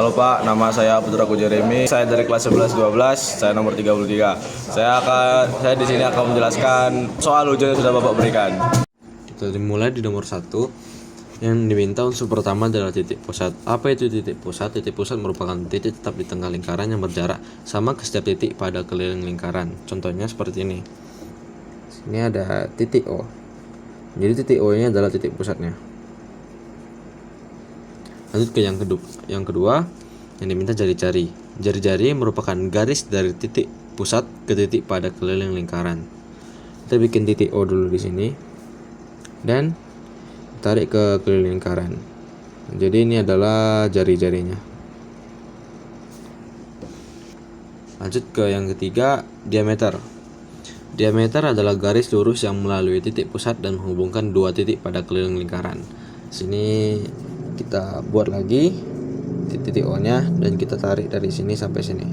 Halo Pak, nama saya Putraku Jeremy. Saya dari kelas 11-12, saya nomor 33. Saya di sini akan menjelaskan soal ujian yang sudah Bapak berikan. Kita dimulai di nomor 1. Yang diminta unsur pertama adalah titik pusat. Apa itu titik pusat? Titik pusat merupakan titik tetap di tengah lingkaran yang berjarak sama ke setiap titik pada keliling lingkaran. Contohnya seperti ini. Sini ada titik O. Jadi titik O nya adalah titik pusatnya. Lanjut ke yang kedua, yang diminta jari-jari. Jari-jari merupakan garis dari titik pusat ke titik pada keliling lingkaran. Kita bikin titik O dulu di sini dan tarik ke keliling lingkaran. Jadi ini adalah jari-jarinya. Lanjut ke yang ketiga, diameter. Diameter adalah garis lurus yang melalui titik pusat dan menghubungkan dua titik pada keliling lingkaran. Sini kita buat lagi titik O-nya dan kita tarik dari sini sampai sini.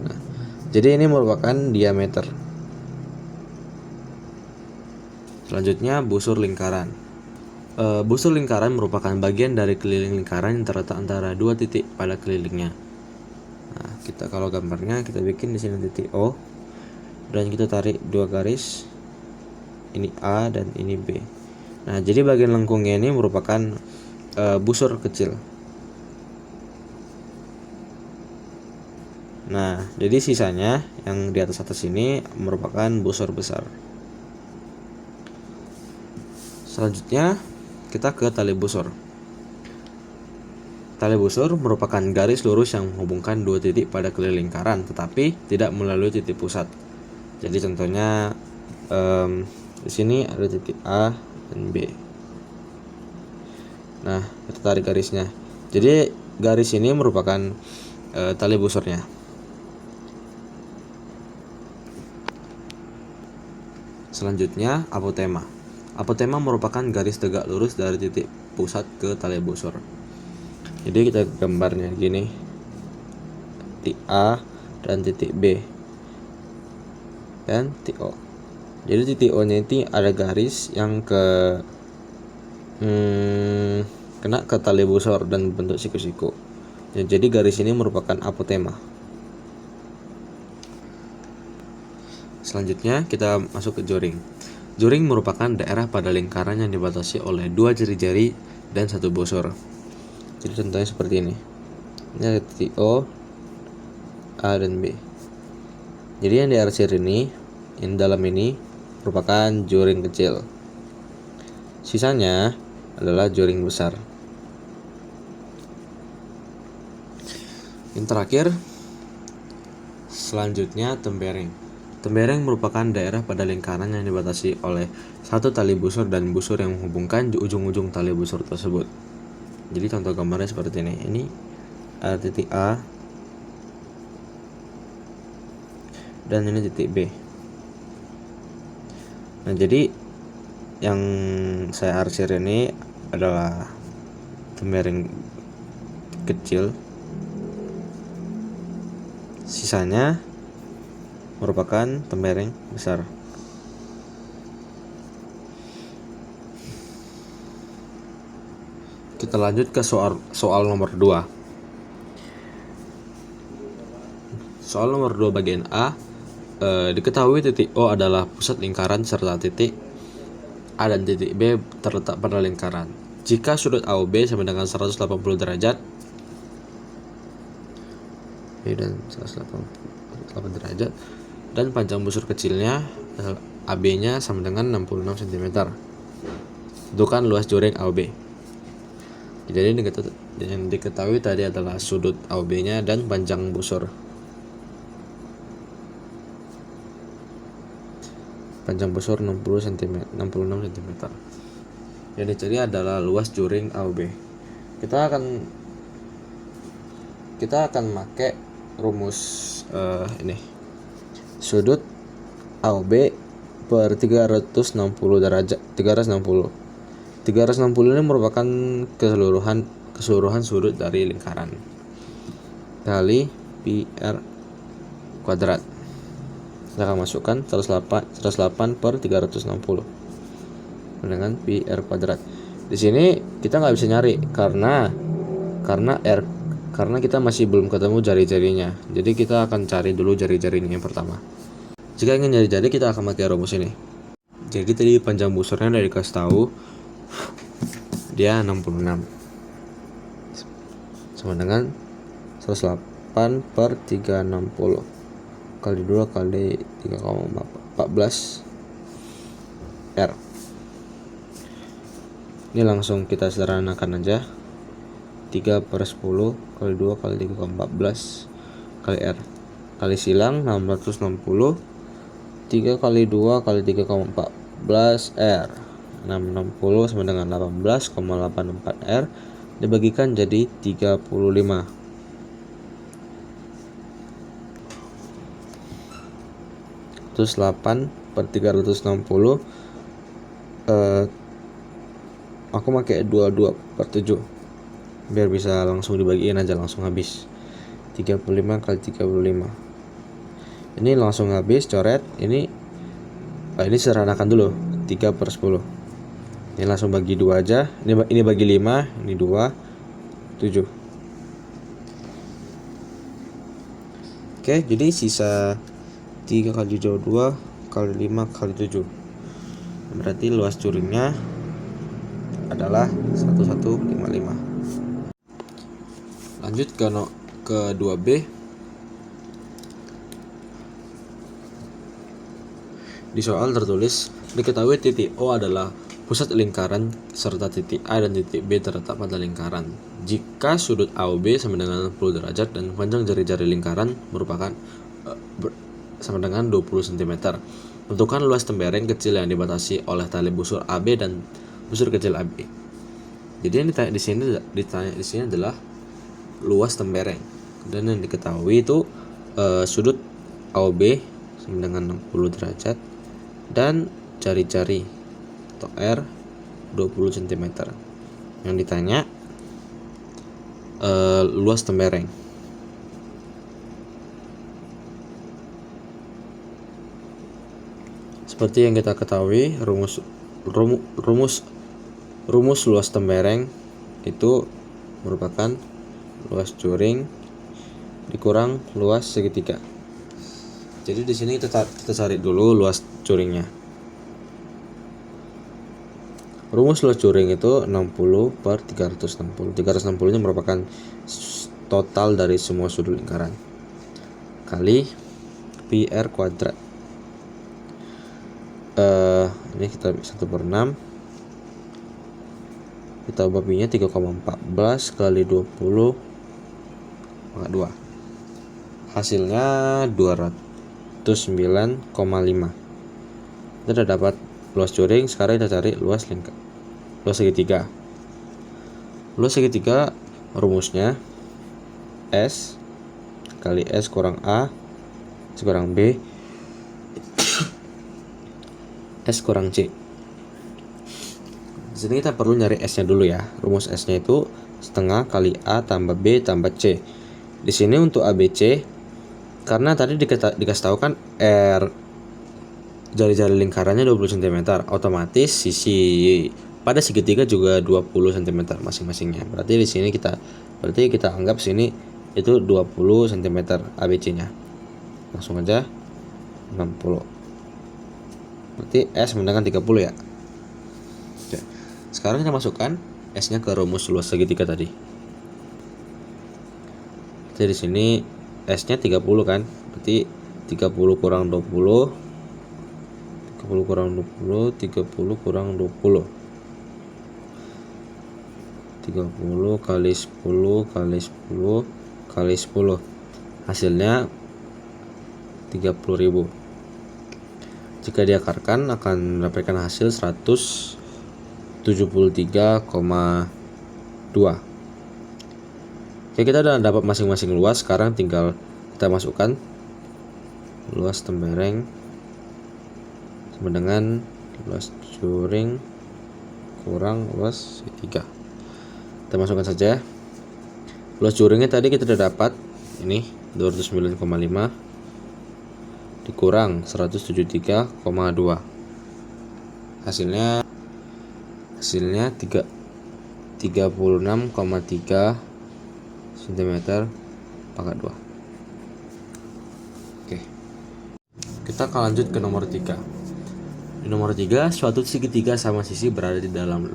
Nah, jadi ini merupakan diameter. Selanjutnya, busur lingkaran. Busur lingkaran merupakan bagian dari keliling lingkaran yang terletak antara dua titik pada kelilingnya. Nah, kita kalau gambarnya kita bikin di sini titik O dan kita tarik dua garis. Ini A dan ini B. Nah, jadi bagian lengkungnya ini merupakan busur kecil. Nah, jadi sisanya yang di atas ini merupakan busur besar. Selanjutnya kita ke tali busur. Tali busur merupakan garis lurus yang menghubungkan dua titik pada keliling lingkaran, tetapi tidak melalui titik pusat. Jadi contohnya di sini ada titik A dan B. Nah, kita tarik garisnya. Jadi garis ini merupakan tali busurnya. Selanjutnya, apotema. Apotema merupakan garis tegak lurus dari titik pusat ke tali busur. Jadi kita gambarnya gini. Titik A dan titik B. Dan titik O. Jadi titik O-nya itu ada garis yang kena ke tali busur dan bentuk siku-siku. Jadi garis ini merupakan apotema. Selanjutnya kita masuk ke joring. Joring merupakan daerah pada lingkaran yang dibatasi oleh dua jari-jari dan satu busur. Jadi contohnya seperti ini. Ini ada titik O, A dan B. Jadi yang diarsir ini, yang dalam ini merupakan joring kecil. Sisanya adalah joring besar. Yang terakhir, selanjutnya tembereng. Tembereng merupakan daerah pada lingkaran yang dibatasi oleh satu tali busur dan busur yang menghubungkan ujung-ujung tali busur tersebut. Jadi contoh gambarnya seperti ini. Ini ada titik A dan ini titik B. Nah, jadi yang saya arsir ini adalah tembereng kecil. Sisanya merupakan tembereng besar. Kita lanjut ke soal nomor 2. Soal nomor 2 bagian A. Diketahui titik O adalah pusat lingkaran serta titik A dan titik B terletak pada lingkaran. Jika sudut AOB sama dengan 180 derajat dan 180 derajat dan panjang busur kecilnya AB-nya sama dengan 66 cm. Tentukan luas joring AOB. Jadi yang diketahui tadi adalah sudut AOB-nya dan panjang busur. Panjang busur 66 cm. Yang dicari adalah luas joring AOB. Kita akan pakai rumus ini. Sudut AOB per 360 derajat. 360 ini merupakan keseluruhan sudut dari lingkaran kali pi r kuadrat. Kita akan masukkan 108 per 360 dengan pi r kuadrat. Di sini kita nggak bisa nyari karena R karena kita masih belum ketemu jari-jarinya. Jadi kita akan cari dulu jari-jarinya yang pertama. Jika ingin nyari jari, kita akan pakai rumus ini. Jadi tadi panjang busurnya dari dikasih tahu dia 66 sama dengan 108 per 360 kali 2 kali 3,14 R. Ini langsung kita sederhanakan aja, 3 per 10 kali 2 kali 3,14 kali R kali silang 660, 3 kali 2 kali 3,14 R. 660 sama dengan 18,84 R dibagikan jadi 35. Terus 8 per 360, aku pakai 22 per 7 biar bisa langsung dibagiin aja, langsung habis. 35 kali 35 ini langsung habis, coret. Ini sederhanakan dulu, 3 per 10 ini langsung bagi 2 aja. Ini bagi 5, ini 2, 7. Oke, jadi sisa 3 kali 2 kali 5 kali 7, berarti luas curingnya adalah 1155. Lanjut ke 2B. Di soal tertulis, diketahui titik O adalah pusat lingkaran serta titik A dan titik B terletak pada lingkaran. Jika sudut AOB sama dengan 60 derajat dan panjang jari-jari lingkaran merupakan sama dengan 20 cm. Tentukan luas tembereng kecil yang dibatasi oleh tali busur AB dan busur kecil AB. Jadi yang ditanya di sini adalah luas tembereng, dan yang diketahui itu sudut AOB sama dengan 60 derajat dan jari-jari atau R 20 cm. Yang ditanya luas tembereng. Seperti yang kita ketahui, rumus luas tembereng itu merupakan luas curing dikurang luas segitiga. Jadi di sini kita cari dulu luas curingnya. Rumus luas curing itu 60 per 360. 360 nya merupakan total dari semua sudut lingkaran kali pi R kuadrat. Ini kita 1 per 6, kita ubah pi nya 3,14 kali 20 maka 2, hasilnya 209,5. Kita sudah dapat luas curing. Sekarang kita cari luas segitiga. Luas segitiga rumusnya S kali S kurang A kurang B S kurang C. Di sini kita perlu nyari S-nya dulu ya. Rumus S-nya itu setengah kali A tambah B tambah C. Di sini untuk ABC, karena tadi dikasih tahu kan R jari-jari lingkarannya 20 cm, otomatis sisi pada segitiga juga 20 cm masing-masingnya. Berarti di sini kita anggap sini itu 20 cm ABC-nya. Langsung aja 60. Berarti S sama dengan 30 ya. Oke. Sekarang kita masukkan S-nya ke rumus luas segitiga tadi. Jadi di sini S-nya 30 kan. Berarti 30 kurang 20. 30 kurang 20, 30 kurang 20. 30 kali 10 kali 10 kali 10. Hasilnya 30.000. Jika diakarkan akan mendapatkan hasil 173,2. Oke, kita sudah dapat masing-masing luas. Sekarang tinggal kita masukkan luas tembereng sama dengan luas curing kurang luas segitiga. Kita masukkan saja. Luas curingnya tadi kita sudah dapat ini 209,5 dikurang 173,2. Hasilnya 36,39 cm pangkat 2. Oke. Kita akan lanjut ke nomor 3. Di nomor 3, suatu segitiga sama sisi berada di dalam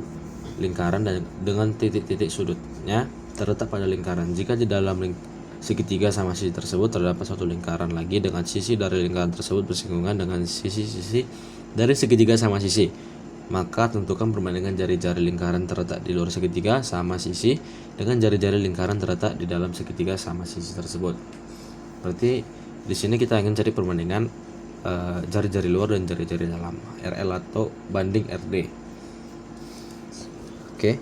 lingkaran dan dengan titik-titik sudutnya terletak pada lingkaran. Jika di dalam segitiga sama sisi tersebut terdapat suatu lingkaran lagi dengan sisi dari lingkaran tersebut bersinggungan dengan sisi-sisi dari segitiga sama sisi, maka tentukan perbandingan jari-jari lingkaran terletak di luar segitiga sama sisi dengan jari-jari lingkaran terletak di dalam segitiga sama sisi tersebut. Berarti di sini kita ingin cari perbandingan jari-jari luar dan jari-jari dalam, RL atau banding RD. Oke,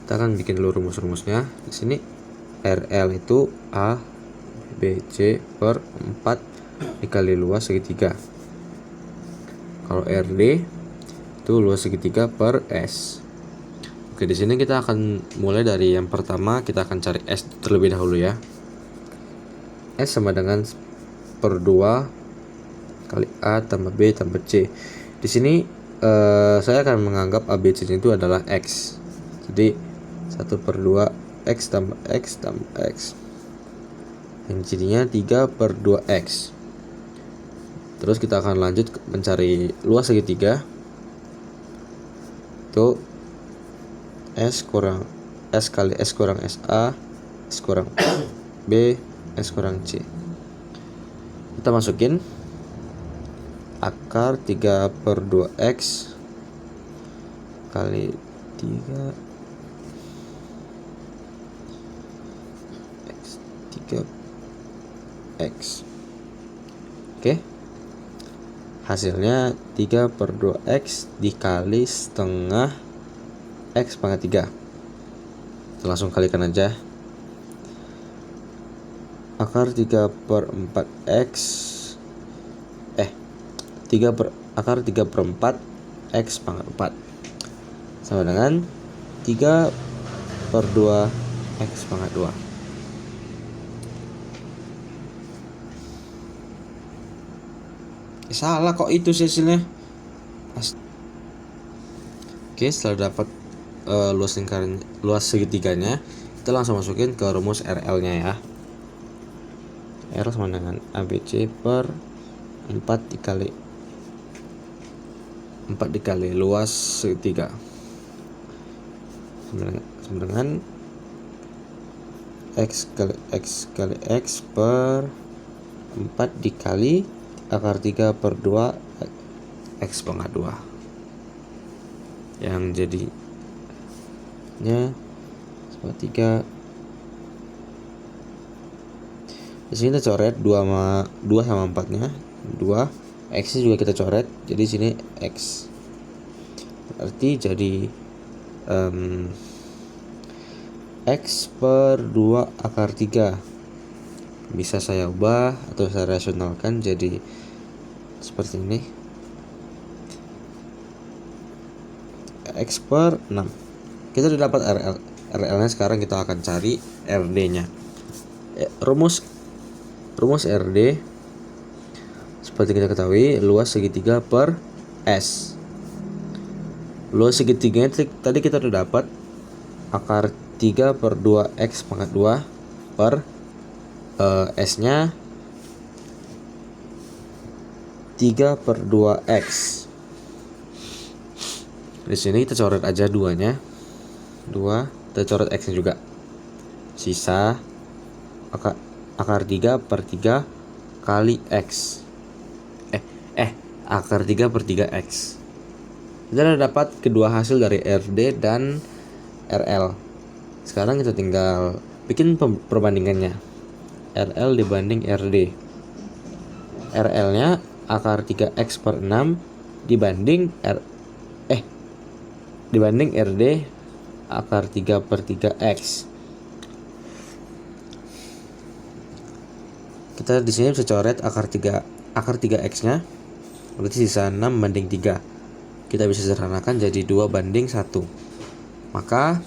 kita akan bikin dulu rumus-rumusnya. Di sini RL itu A B C per 4 dikali luas segitiga. Kalau RD itu luas segitiga per S. Oke, di sini kita akan mulai dari yang pertama, kita akan cari S terlebih dahulu ya. S sama dengan per 2 kali A tambah B tambah C. Di sini saya akan menganggap ABC itu adalah X. Jadi 1/2 X tambah X tambah X, yang jadinya 3/2X. Terus kita akan lanjut mencari luas segitiga. Itu S kurang S kali S kurang SA, S kurang B, S kurang C. Kita masukin akar 3/2X kali 3 X. Oke. Hasilnya 3/2X dikali setengah X pangkat 3. Kita langsung kalikan aja. Akar 3/4X akar 3/4 X pangkat 4 sama dengan 3/2 X pangkat 2. Salah kok itu hasilnya. Oke, setelah dapat luas segitiganya, kita langsung masukin ke rumus RL-nya ya. R sama dengan ABC per 4 dikali luas segitiga sama dengan X kali X per 4 dikali akar 3/2 X pangkat 2, yang jadinya 3. Di sini kita coret 2 sama 4 nya 2, X nya juga kita coret, jadi sini X. Berarti jadi X per 2 akar 3. Bisa saya ubah atau saya rasionalkan jadi seperti ini. X per 6. Kita sudah dapat RL nya, sekarang kita akan cari RD nya. Rumus RD seperti kita ketahui, luas segitiga per S. Luas segitiganya tadi kita sudah dapat akar 3/2 X pangkat 2 per S nya 3/2X. Di sini kita coret aja 2-nya. 2, kita coret X nya juga. Sisa akar 3/3 kali X. Akar 3/3X. Kita sudah dapat kedua hasil dari RD dan RL. Sekarang kita tinggal bikin perbandingannya. RL dibanding RD. RL-nya akar 3X per 6 dibanding dibanding RD akar 3/3X. Kita di sini bisa coret akar 3X-nya. Berarti sisa 6/3. Kita bisa sederhanakan jadi 2/1. Maka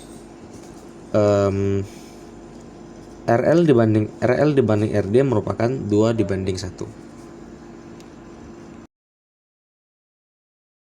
RL dibanding RD merupakan 2/1.